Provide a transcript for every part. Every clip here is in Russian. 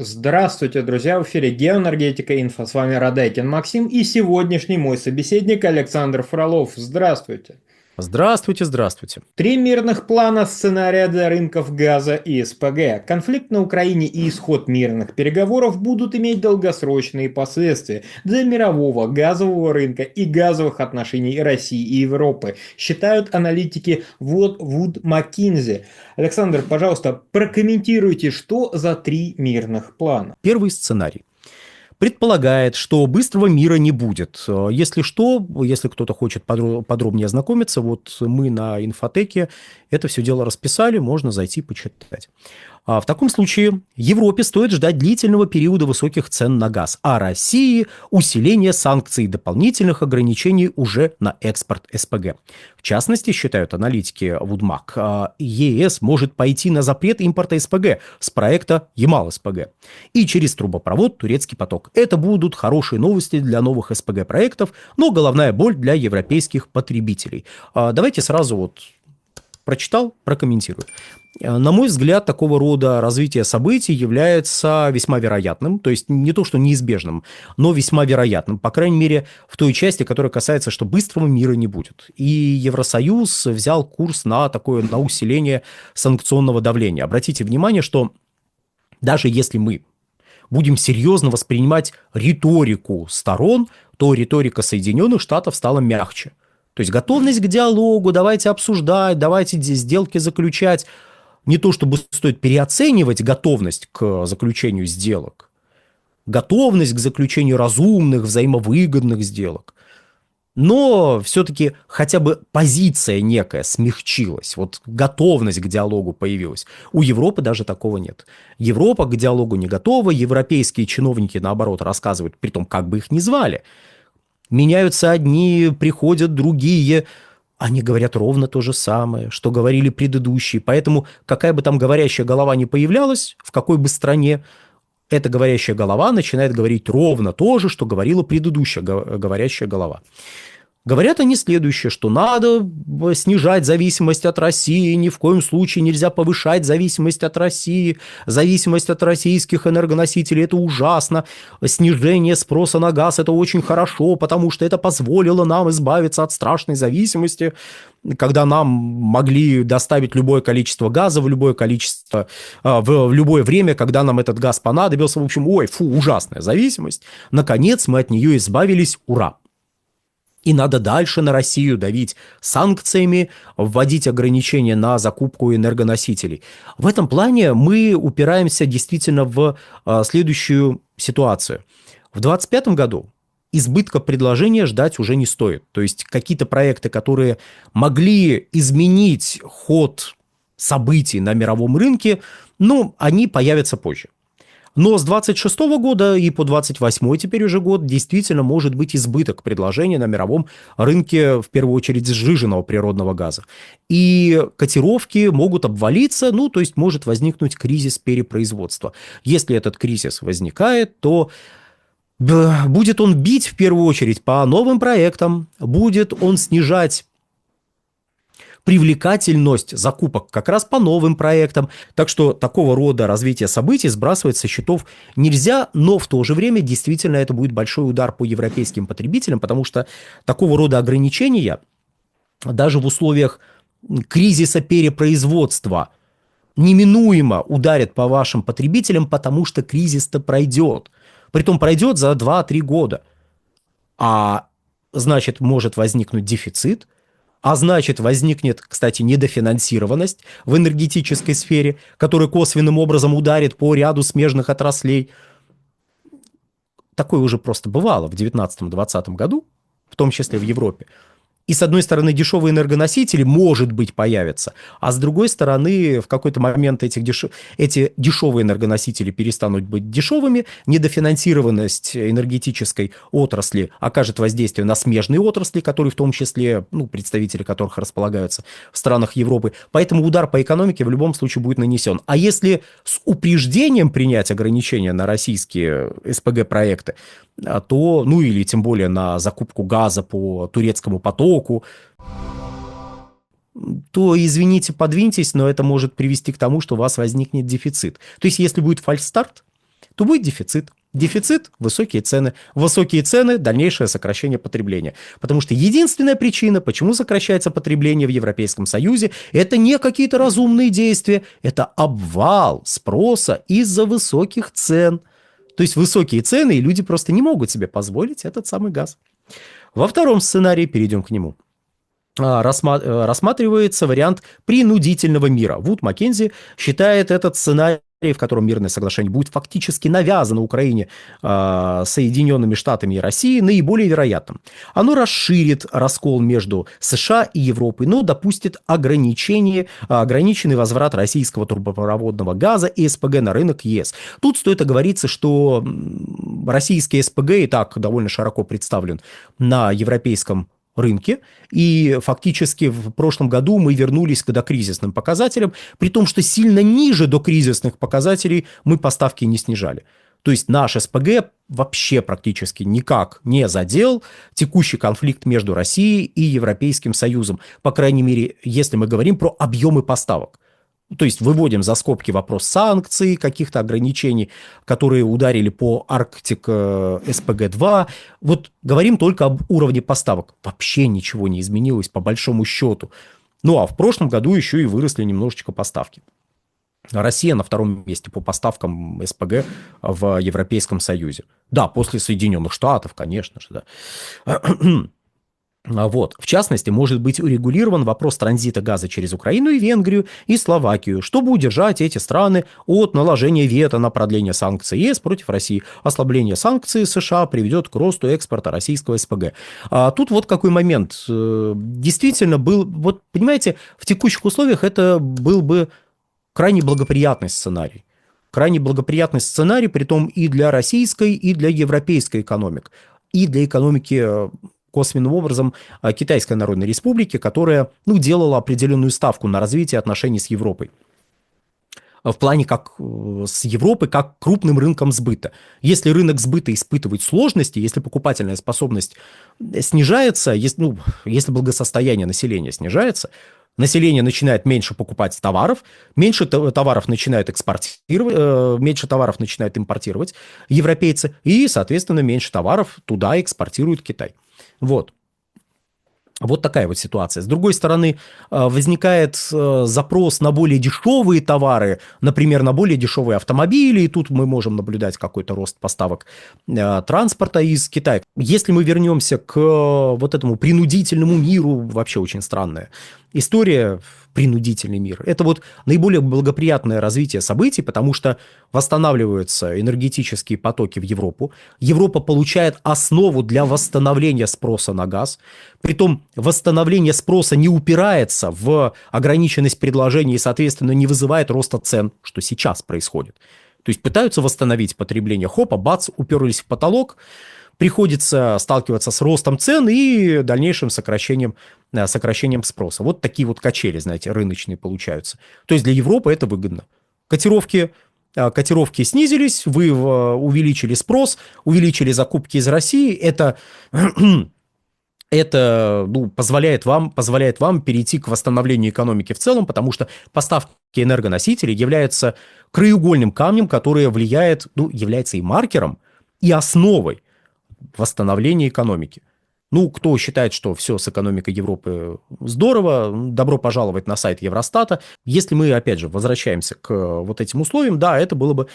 Здравствуйте, друзья! В эфире Геоэнергетика Инфо. С вами Радекин Максим и сегодняшний мой собеседник Александр Фролов. Здравствуйте! Здравствуйте, здравствуйте. Три мирных плана сценария для рынков газа и СПГ. Конфликт на Украине и исход мирных переговоров будут иметь долгосрочные последствия для мирового газового рынка и газовых отношений России и Европы, считают аналитики Wood Mackenzie. Александр, пожалуйста, прокомментируйте, что за три мирных плана. Первый сценарий предполагает, что быстрого мира не будет. Если что, если кто-то хочет подробнее ознакомиться, вот мы на инфотеке это все дело расписали, можно зайти почитать. В таком случае Европе стоит ждать длительного периода высоких цен на газ, а России – усиление санкций и дополнительных ограничений уже на экспорт СПГ. В частности, считают аналитики Woodmac, ЕС может пойти на запрет импорта СПГ с проекта Ямал-СПГ и через трубопровод «Турецкий поток». Это будут хорошие новости для новых СПГ-проектов, но головная боль для европейских потребителей. Давайте сразу вот прочитал, прокомментирую. На мой взгляд, такого рода развитие событий является весьма вероятным, то есть не то, что неизбежным, но весьма вероятным, по крайней мере, в той части, которая касается, что быстрого мира не будет. И Евросоюз взял курс на усиление санкционного давления. Обратите внимание, что даже если мы будем серьезно воспринимать риторику сторон, то риторика Соединенных Штатов стала мягче. То есть готовность к диалогу, давайте обсуждать, давайте сделки заключать. Не то чтобы стоит переоценивать готовность к заключению сделок, готовность к заключению разумных, взаимовыгодных сделок. Но все-таки хотя бы позиция некая смягчилась, вот готовность к диалогу появилась. У Европы даже такого нет. Европа к диалогу не готова, европейские чиновники, наоборот, рассказывают, при том, как бы их ни звали. Меняются одни, приходят другие. Они говорят ровно то же самое, что говорили предыдущие. Поэтому какая бы там говорящая голова ни появлялась, в какой бы стране, эта говорящая голова начинает говорить ровно то же, что говорила предыдущая говорящая голова. Говорят они следующее, что надо снижать зависимость от России, ни в коем случае нельзя повышать зависимость от России, зависимость от российских энергоносителей – это ужасно, снижение спроса на газ – это очень хорошо, потому что это позволило нам избавиться от страшной зависимости, когда нам могли доставить любое количество газа в любое количество, в любое время, когда нам этот газ понадобился. В общем, ужасная зависимость. Наконец мы от нее избавились, ура! И надо дальше на Россию давить санкциями, вводить ограничения на закупку энергоносителей. В этом плане мы упираемся действительно в следующую ситуацию. В 2025 году избытка предложения ждать уже не стоит. То есть какие-то проекты, которые могли изменить ход событий на мировом рынке, они появятся позже. Но с 26 года и по 28 теперь уже год действительно может быть избыток предложения на мировом рынке, в первую очередь сжиженного природного газа. И котировки могут обвалиться, то есть может возникнуть кризис перепроизводства. Если этот кризис возникает, то будет он бить в первую очередь по новым проектам, будет он снижать привлекательность закупок как раз по новым проектам. Так что такого рода развитие событий сбрасывать со счетов нельзя, но в то же время действительно это будет большой удар по европейским потребителям, потому что такого рода ограничения даже в условиях кризиса перепроизводства неминуемо ударят по вашим потребителям, потому что кризис-то пройдет. Притом пройдет за 2-3 года. А значит, может возникнуть дефицит, а значит, возникнет, кстати, недофинансированность в энергетической сфере, которая косвенным образом ударит по ряду смежных отраслей. Такое уже просто бывало в 2019-2020 году, в том числе в Европе. И с одной стороны, дешевые энергоносители, может быть, появятся, а с другой стороны, в какой-то момент эти дешевые энергоносители перестанут быть дешевыми, недофинансированность энергетической отрасли окажет воздействие на смежные отрасли, которые в том числе, представители которых располагаются в странах Европы. Поэтому удар по экономике в любом случае будет нанесен. А если с упреждением принять ограничения на российские СПГ-проекты, то, или тем более на закупку газа по турецкому потоку, то, извините, подвиньтесь, но это может привести к тому, что у вас возникнет дефицит. То есть, если будет фальстарт, то будет дефицит. Дефицит – высокие цены. Высокие цены – дальнейшее сокращение потребления. Потому что единственная причина, почему сокращается потребление в Европейском Союзе, это не какие-то разумные действия, это обвал спроса из-за высоких цен. То есть высокие цены, и люди просто не могут себе позволить этот самый газ. Во втором сценарии, перейдем к нему, рассматривается вариант принудительного мира. Вуд Маккензи считает этот сценарий, в котором мирное соглашение будет фактически навязано Украине Соединенными Штатами и Россией, наиболее вероятным. Оно расширит раскол между США и Европой, но допустит ограниченный возврат российского трубопроводного газа и СПГ на рынок ЕС. Тут стоит оговориться, что российский СПГ и так довольно широко представлен на европейском рынке, и фактически в прошлом году мы вернулись к докризисным показателям, при том, что сильно ниже докризисных показателей мы поставки не снижали. То есть наш СПГ вообще практически никак не задел текущий конфликт между Россией и Европейским Союзом, по крайней мере, если мы говорим про объемы поставок. То есть выводим за скобки вопрос санкций, каких-то ограничений, которые ударили по Арктик СПГ-2. Вот говорим только об уровне поставок. Вообще ничего не изменилось по большому счету. Ну а в прошлом году еще и выросли немножечко поставки. Россия на втором месте по поставкам СПГ в Европейском Союзе. Да, после Соединенных Штатов, конечно же, да. Вот. В частности, может быть урегулирован вопрос транзита газа через Украину и Венгрию и Словакию, чтобы удержать эти страны от наложения вето на продление санкций ЕС против России. Ослабление санкций США приведет к росту экспорта российского СПГ. А тут вот какой момент. Действительно был, вот понимаете, в текущих условиях это был бы крайне благоприятный сценарий. Крайне благоприятный сценарий, притом и для российской, и для европейской экономик, и для экономики косвенным образом Китайской Народной Республики, которая делала определенную ставку на развитие отношений с Европой. В плане как с Европой, как крупным рынком сбыта. Если рынок сбыта испытывает сложности, если покупательная способность снижается, если благосостояние населения снижается, население начинает меньше покупать товаров, меньше товаров начинают экспортировать, меньше товаров начинают импортировать европейцы, и, соответственно, меньше товаров туда экспортирует Китай. Вот. Вот такая вот ситуация. С другой стороны, возникает запрос на более дешевые товары, например, на более дешевые автомобили, и тут мы можем наблюдать какой-то рост поставок транспорта из Китая. Если мы вернемся к вот этому принудительному миру, вообще очень странная история, принудительный мир. Это вот наиболее благоприятное развитие событий, потому что восстанавливаются энергетические потоки в Европу. Европа получает основу для восстановления спроса на газ. Притом восстановление спроса не упирается в ограниченность предложения и, соответственно, не вызывает роста цен, что сейчас происходит. То есть пытаются восстановить потребление, хопа, бац, уперлись в потолок. Приходится сталкиваться с ростом цен и дальнейшим сокращением спроса. Вот такие вот качели, знаете, рыночные получаются. То есть для Европы это выгодно. Котировки снизились, вы увеличили спрос, увеличили закупки из России. Это позволяет вам перейти к восстановлению экономики в целом, потому что поставки энергоносителей являются краеугольным камнем, который является и маркером, и основой восстановления экономики. Кто считает, что все с экономикой Европы здорово, добро пожаловать на сайт Евростата. Если мы, опять же, возвращаемся к вот этим условиям, да, это было бы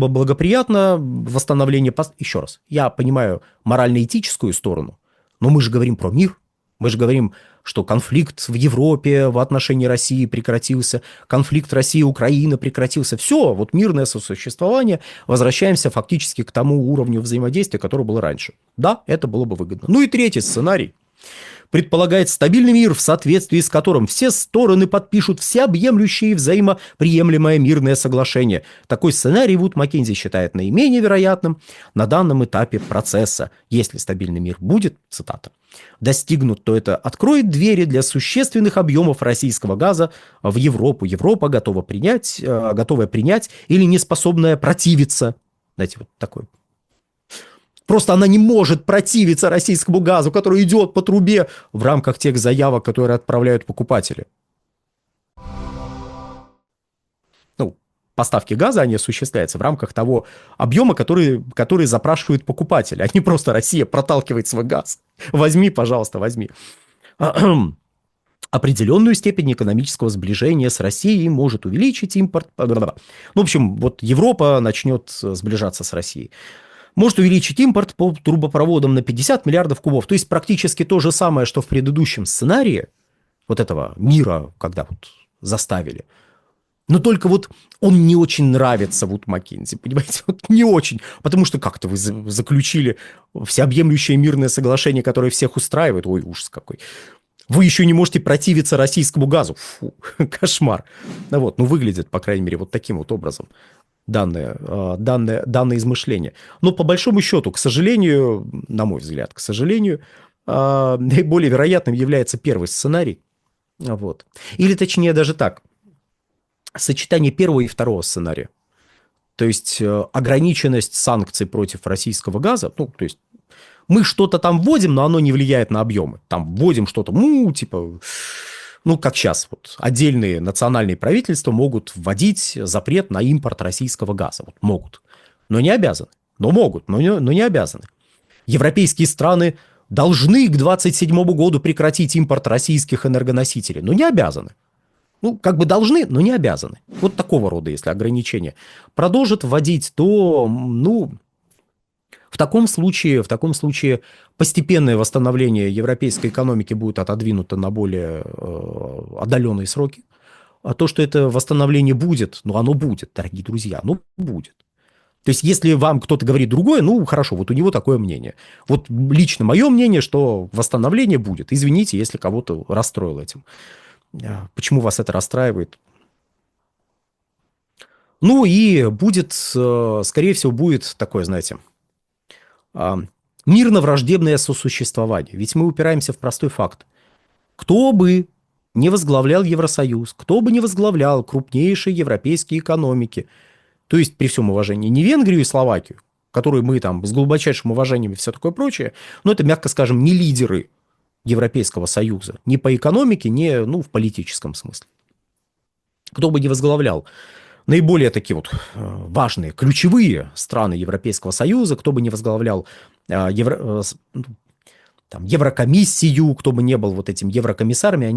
благоприятно, восстановление... Еще раз, я понимаю морально-этическую сторону, но мы же говорим про мир, мы же говорим, что конфликт в Европе в отношении России прекратился, конфликт России-Украина прекратился. Все, вот мирное сосуществование, возвращаемся фактически к тому уровню взаимодействия, который был раньше. Да, это было бы выгодно. И третий сценарий предполагает стабильный мир, в соответствии с которым все стороны подпишут всеобъемлющее и взаимоприемлемое мирное соглашение. Такой сценарий Вуд Маккензи считает наименее вероятным на данном этапе процесса. Если стабильный мир будет, цитата, достигнут, то это откроет двери для существенных объемов российского газа в Европу. Европа готовая принять или не способная противиться. Знаете, вот такой. Просто она не может противиться российскому газу, который идет по трубе в рамках тех заявок, которые отправляют покупатели. поставки газа, они осуществляются в рамках того объема, который запрашивает покупатель, а не просто Россия проталкивает свой газ. Возьми, пожалуйста, возьми. Определенную степень экономического сближения с Россией может увеличить импорт. Ну, в общем, вот Европа начнет сближаться с Россией. Может увеличить импорт по трубопроводам на 50 миллиардов кубов. То есть практически то же самое, что в предыдущем сценарии вот этого мира, когда вот заставили. Но только вот он не очень нравится Вуд Маккензи, понимаете? Вот не очень. Потому что как-то вы заключили всеобъемлющее мирное соглашение, которое всех устраивает. Ой, ужас какой. Вы еще не можете противиться российскому газу. Фу, кошмар. Вот, ну, выглядит, по крайней мере, вот таким вот образом данное измышление. Но по большому счету, к сожалению, на мой взгляд, к сожалению, наиболее вероятным является первый сценарий. Вот. Или точнее даже так. Сочетание первого и второго сценария. То есть ограниченность санкций против российского газа, ну, то есть мы что-то там вводим, но оно не влияет на объемы. Там вводим что-то, типа, ну, как сейчас, вот, отдельные национальные правительства могут вводить запрет на импорт российского газа. Вот, могут, но не обязаны. Но могут, но не обязаны. Европейские страны должны к 2027 году прекратить импорт российских энергоносителей, но не обязаны. Ну, как бы должны, но не обязаны. Вот такого рода, если ограничения продолжат вводить, то, ну, в таком случае постепенное восстановление европейской экономики будет отодвинуто на более отдаленные сроки. А то, что это восстановление будет, ну, оно будет, дорогие друзья, оно будет. То есть, если вам кто-то говорит другое, ну, хорошо, вот у него такое мнение. Вот лично мое мнение, что восстановление будет. Извините, если кого-то расстроил этим. Почему вас это расстраивает? Ну, и будет, скорее всего, будет такое, знаете, мирно-враждебное сосуществование. Ведь мы упираемся в простой факт. Кто бы не возглавлял Евросоюз, кто бы не возглавлял крупнейшие европейские экономики, то есть при всем уважении не Венгрию и Словакию, которые мы там с глубочайшим уважением и все такое прочее, но это, мягко скажем, не лидеры Европейского Союза, ни по экономике, ни, ну, в политическом смысле. Кто бы не возглавлял наиболее такие вот важные, ключевые страны Европейского Союза, кто бы не возглавлял Еврокомиссию, кто бы не был вот этим еврокомиссарами,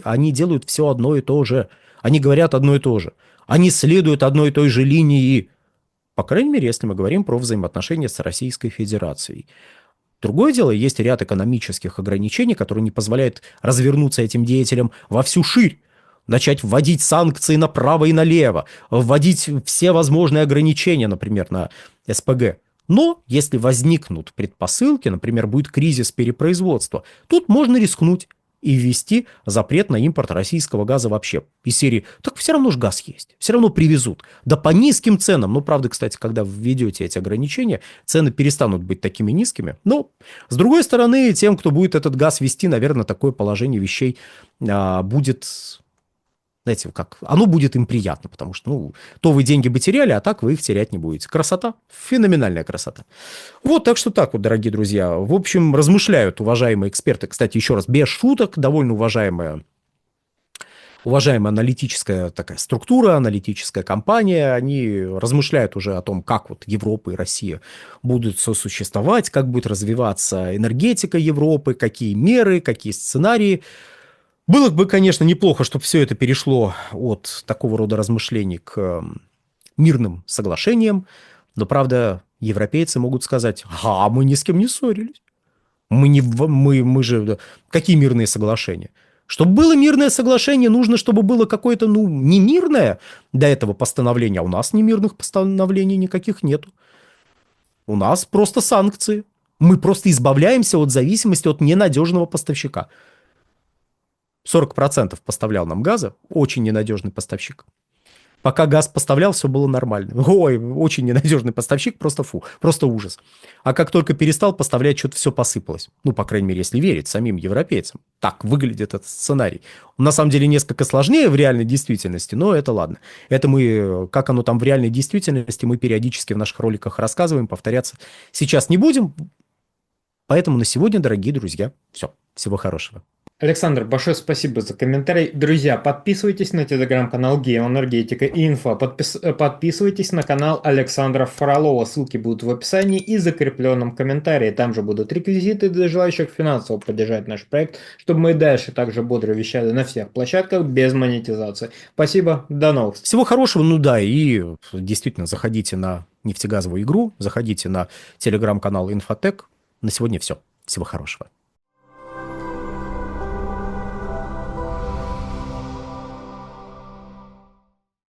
они делают все одно и то же. Они говорят одно и то же. Они следуют одной и той же линии. По крайней мере, если мы говорим про взаимоотношения с Российской Федерацией. Другое дело, есть ряд экономических ограничений, которые не позволяют развернуться этим деятелям во всю ширь. Начать вводить санкции направо и налево, вводить все возможные ограничения, например, на СПГ. Но если возникнут предпосылки, например, будет кризис перепроизводства, тут можно рискнуть и ввести запрет на импорт российского газа вообще. Из серии, так все равно же газ есть, все равно привезут. Да по низким ценам. Ну, правда, кстати, когда введете эти ограничения, цены перестанут быть такими низкими. Но, с другой стороны, тем, кто будет этот газ везти, наверное, такое положение вещей будет... Знаете, как оно будет им приятно, потому что, ну, то вы деньги бы теряли, а так вы их терять не будете. Красота, феноменальная красота. Вот, так что так вот, дорогие друзья. В общем, размышляют уважаемые эксперты. Кстати, еще раз, без шуток, довольно уважаемая аналитическая такая структура, аналитическая компания. Они размышляют уже о том, как вот Европа и Россия будут сосуществовать, как будет развиваться энергетика Европы, какие меры, какие сценарии. Было бы, конечно, неплохо, чтобы все это перешло от такого рода размышлений к мирным соглашениям. Но, правда, европейцы могут сказать, мы ни с кем не ссорились. Мы же... Какие мирные соглашения? Чтобы было мирное соглашение, нужно, чтобы было какое-то, ну, не мирное до этого постановление. А у нас ни мирных постановлений никаких нету. У нас просто санкции. Мы просто избавляемся от зависимости от ненадежного поставщика. 40% поставлял нам газа, очень ненадежный поставщик. Пока газ поставлял, все было нормально. Ой, очень ненадежный поставщик, просто просто ужас. А как только перестал поставлять, что-то все посыпалось. Ну, по крайней мере, если верить самим европейцам. Так выглядит этот сценарий. На самом деле, несколько сложнее в реальной действительности, но это ладно. Это мы, как оно там в реальной действительности, мы периодически в наших роликах рассказываем, повторяться сейчас не будем. Поэтому на сегодня, дорогие друзья, все. Всего хорошего. Александр, большое спасибо за комментарий. Друзья, подписывайтесь на телеграм-канал Геоэнергетика и Инфо. Подписывайтесь на канал Александра Фролова. Ссылки будут в описании и закрепленном комментарии. Там же будут реквизиты для желающих финансово поддержать наш проект, чтобы мы дальше также бодро вещали на всех площадках без монетизации. Спасибо, до новых встреч. Всего хорошего, ну да, и действительно заходите на нефтегазовую игру, заходите на телеграм-канал Инфотек. На сегодня все. Всего хорошего.